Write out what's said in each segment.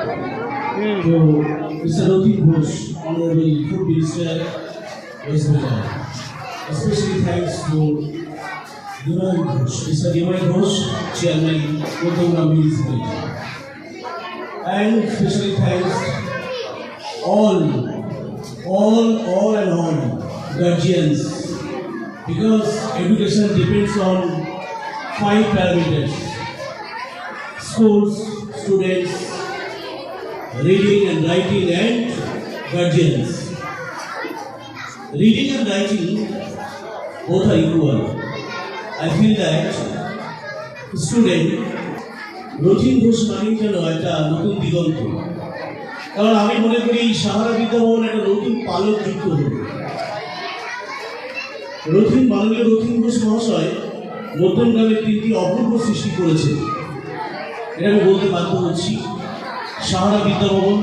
So, Mr. Roti Ghosh, Honorable Food Minister, West Bengal. Especially thanks to Nimai Ghosh, Mr. Nimai Ghosh, Chairman, Kottagam Municipality. And especially thanks all guardians, because education depends on 5 parameters: schools, students, reading and writing, and guardians. Reading and writing both are equal. I feel that student Rathin Ghosh মানেই যেন একটা নতুন দিগন্ত, কারণ আমি মনে করি সাহারা বিদ্যাভবন একটা নতুন পালক যুক্ত হল। মাননীয় রথিন ঘোষ মহাশয় মধ্যমগ্রামে 3টি অপূর্ব সৃষ্টি করেছেন, এটা আমি বলতে বাধ্য হচ্ছি। সাহারা বিদ্যাভবন,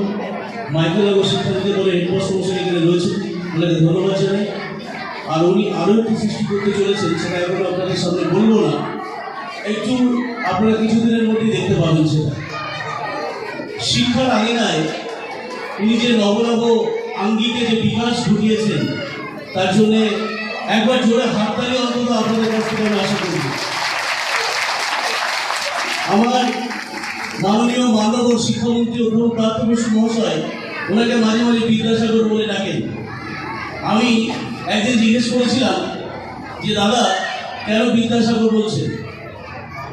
মাইকেল আগর শিক্ষার্থীদের বলে হেডমাস্টার মশাই এখানে রয়েছেন, ওনাকে ধন্যবাদ জানাই। আর উনি আরও একটি সৃষ্টি করতে চলেছেন, সেটা এখন আপনাদের সামনে বলবো না, একটু আপনারা কিছুদিনের মধ্যেই দেখতে পাবেন। সেটা শিক্ষার আঙিনায় উনি যে নবনব আঙ্গিকে যে বিকাশ ঘটিয়েছেন, তার জন্যে একবার জোরে হাততালি অন্তত আপনাদের কাছ থেকে আমি আশা করি। আমার মাননীয় মানব শিক্ষামন্ত্রী অধ্যাপক প্রাপ্ত বসু মহাশয় ওনাকে মাঝে মাঝে বিদ্যাসাগর বলে ডাকেন। আমি একদিন জিজ্ঞেস করেছিলাম যে দাদা কেন বিদ্যাসাগর বলছেন,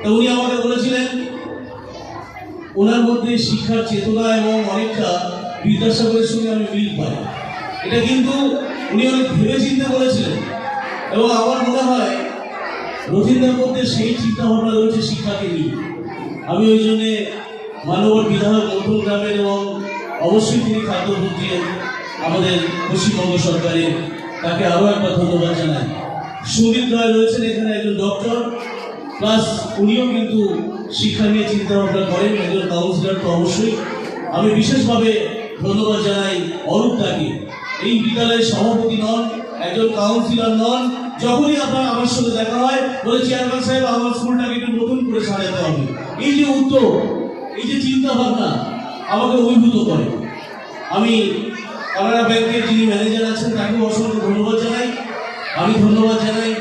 তা উনি আমাকে বলেছিলেন ওনার মধ্যে শিক্ষার চেতনা এবং অনেকটা বিদ্যাসাগরের সঙ্গে আমি মিল পাই। এটা কিন্তু উনি অনেক ভেবে চিন্তে বলেছিলেন, এবং আমার মনে হয় রথীন্দ্রের মধ্যে সেই চিন্তা ভাবনা রয়েছে শিক্ষাকে নিয়ে। আমি ওই জন্যে মানবর বিধায়ক মধ্যমগ্রামের এবং অবশ্যই তিনি খাদ্যমন্ত্রী আমাদের পশ্চিমবঙ্গ সরকারের, তাকে আরও একবার ধন্যবাদ জানাই। সুদীপ রায় রয়েছেন এখানে, একজন ডক্টর, প্লাস উনিও কিন্তু শিক্ষা নিয়ে চিন্তা ভাবনা করেন, একজন কাউন্সিলর তো অবশ্যই। আমি বিশেষভাবে ধন্যবাদ জানাই অরূপদাকে। এই বিদ্যালয়ের সভাপতি নন, একজন কাউন্সিলর নন, যখনই আপনার আমার সঙ্গে দেখা হয় বলে চেয়ারম্যান সাহেব আমার স্কুলটাকে একটু নতুন করে সাজাতে হবে। এই যে উদ্যোগ, এই যে চিন্তা ভাবনা আমাকে অভিভূত করে। আমি কানাড়া ব্যাংকের যিনি ম্যানেজার আছেন তাকেও অসংখ্য ধন্যবাদ জানাই। আমি ধন্যবাদ জানাই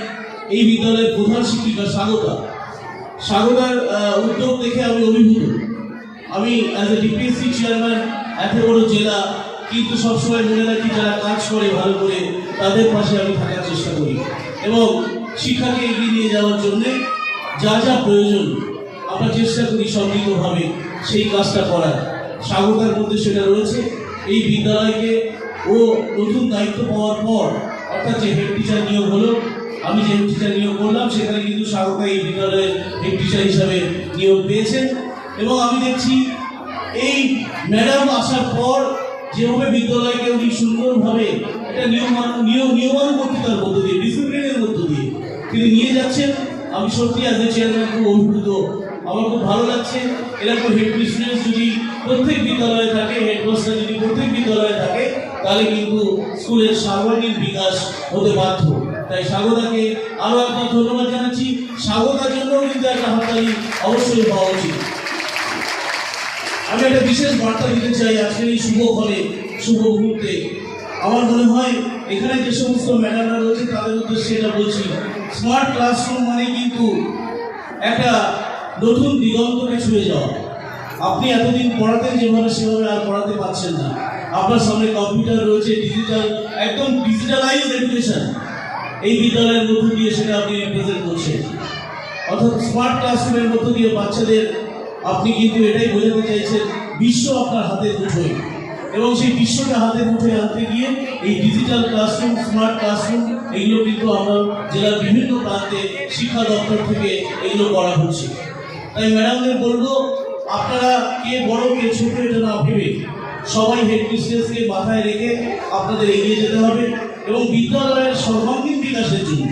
এই বিদ্যালয়ের প্রধান শিক্ষিকা স্বাগতার উদ্যোগ দেখে আমি অভিভূত। আমি অ্যাজ এ ডিপিএসসি চেয়ারম্যান, এত বড় জেলা, কিন্তু সবসময় মনে রাখি যারা কাজ করে ভালো করে তাদের পাশে আমি থাকার চেষ্টা করি, এবং শিক্ষাকে এগিয়ে নিয়ে যাওয়ার জন্যে যা যা প্রয়োজন আমরা চেষ্টা করি সম্মিলিতভাবে সেই কাজটা করার। স্বাগতার মধ্যে সেটা রয়েছে। এই বিদ্যালয়কে ও নতুন দায়িত্ব পাওয়ার পর, অর্থাৎ যে হেড টিচার নিয়োগ হলো, আমি যে হেড টিচার নিয়োগ করলাম সেখানে কিন্তু স্বাগতা এই বিদ্যালয়ের হেড টিচার হিসাবে নিয়োগ পেয়েছেন। এবং আমি দেখছি এই ম্যাডাম আসার পর যেভাবে বিদ্যালয়কে উনি সুন্দরভাবে একটা নিয়মানুবর্তিতার মধ্য দিয়ে, ডিসিপ্লিনের মধ্য দিয়ে তিনি নিয়ে যাচ্ছেন। আমি সত্যি অ্যাজ এ চেয়ারম্যান খুব অভিভূত, আমার খুব ভালো লাগছে। এরকম হেড মিস্ট্রেস যদি প্রত্যেক বিদ্যালয়ে থাকে, হেডমাস্টার যদি প্রত্যেক বিদ্যালয়ে থাকে, তাহলে কিন্তু স্কুলের সর্বাঙ্গীন বিকাশ হতে বাধ্য। তাই স্বাগতাকে আরও একবার ধন্যবাদ জানাচ্ছি। স্বাগতার জন্যও কিন্তু একটা হাততালি অবশ্যই হওয়া উচিত। আমি একটা বিশেষ বার্তা দিতে চাই আজকের এই শুভ মুহূর্তে। আমার মনে হয় এখানে যে সমস্ত ম্যাডামরা রয়েছে তাদের উদ্দেশ্যে এটা বলছি, স্মার্ট ক্লাসরুম মানে কিন্তু একটা নতুন দিগন্তকে ছুঁয়ে যাওয়া। আপনি এতদিন পড়াতেন যেভাবে, সেভাবে আর পড়াতে পারছেন না। আপনার সামনে কম্পিউটার রয়েছে, ডিজিটাল, একদম ডিজিটালাইজ এডুকেশন এই বিদ্যালয়ের মধ্য দিয়ে সেটা আপনি রিপ্রেজেন্ট করছেন। অর্থাৎ স্মার্ট ক্লাসরুমের মধ্য দিয়ে বাচ্চাদের আপনি কিন্তু এটাই বোঝাতে চাইছেন বিশ্ব আপনার হাতের মুঠোয়, এবং সেই বিশ্বকে হাতের মুঠোয় আনতে গিয়ে এই ডিজিটাল ক্লাসরুম, স্মার্ট ক্লাসরুম এগুলো কিন্তু আমরা জেলার বিভিন্ন প্রান্তে শিক্ষা দপ্তর থেকে এগুলো করা হচ্ছে। তাই ম্যাডামদের বলবো, আপনারা কে বড় কে ছোট এটা না ভেবে সবাই হেড মিস্ট্রেসকে মাথায় রেখে আপনাদের এগিয়ে যেতে হবে, এবং বিদ্যালয়ের সর্বাঙ্গীন বিকাশের জন্য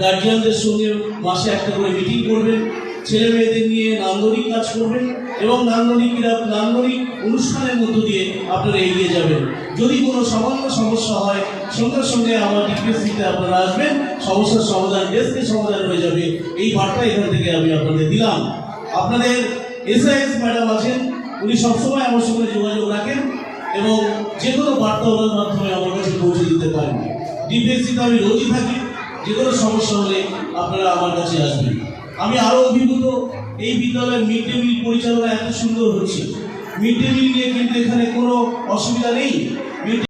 গার্জিয়ানদের সঙ্গে মাসে একটা করে মিটিং করবেন, ছেলে মেয়েদের নিয়ে নান্দনিক কাজ করবেন, এবং নান্দনিক অনুষ্ঠানের মধ্য দিয়ে আপনারা এগিয়ে যাবেন। যদি কোনো সামান্য সমস্যা হয় সঙ্গে সঙ্গে আমার ডিপিএসসিতে আপনারা আসবেন, সমস্যার সমাধান ডেস্কে সমাধান হয়ে যাবে। এই বার্তা এখান থেকে আমি আপনাদের দিলাম। আপনাদের এসআইএস ম্যাডাম আছেন, উনি সবসময় আমার সঙ্গে যোগাযোগ রাখেন এবং যে কোনো বার্তা ওনার মাধ্যমে আমার কাছে পৌঁছে দিতে পারেন। ডিপিএসসিতে আমি রোজই থাকি, যে কোনো সমস্যা হলে আপনারা আমার কাছে আসবেন। আমি আরও অভিভূত, এই বিদ্যালয়ের মিড ডে মিল পরিচালনা এত সুন্দর হচ্ছে। মিড ডে মিল নিয়ে কিন্তু এখানে কোনো অসুবিধা নেই।